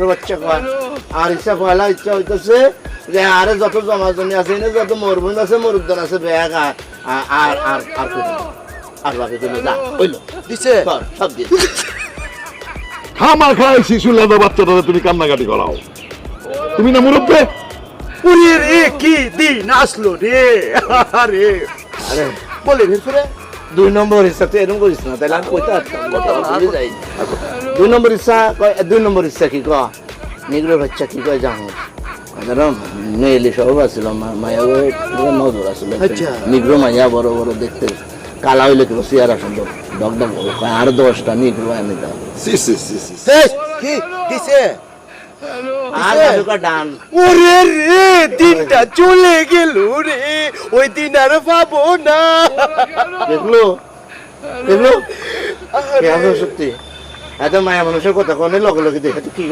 নিগ্রো বাচ্চা কয় আর ইচ্ছা পয়লা ইচ্ছা হইতেছে যে আরে যত জমাজনি আছে না যত মরবুন আছে মরুদ্দান আছে ব্যাগ আর আর আর আর আর বাকি তুমি যা হইলো দিছে সব দিয়ে খামার খাই শিশু লেদা বাচ্চাটা তুমি কান্নাকাটি করাও তুমি না মুরব্বে উনি রে কি দিন আসলো রে আরে আরে বলেন এরপরে 2 নম্বর ইচ্ছা তো এরকম করিস না তাহলে আমি কইতে পারতাম যাই 2 নম্বর ইচ্ছা কয় 2 নম্বর ইচ্ছা কি কয় নিগ্রো বাচ্চা কি কয় জানো কারণ মেয়েলি সব আছিল মায়া নজর আছিল নিগ্রো মায়া বড় বড় দেখতে কালা হইলে কি চেয়ারা সুন্দর ডগডগ আর 10টা নিগ্রো এনে দাও কি দিছে আর দুটো ডান ওরে রে দিনটা চলে গেল রে ওই দিন আর পাবো না দেখলো দেখলো সত্যি এত মায়া মানুষের কথা কোনে লগে লগে দেখে কি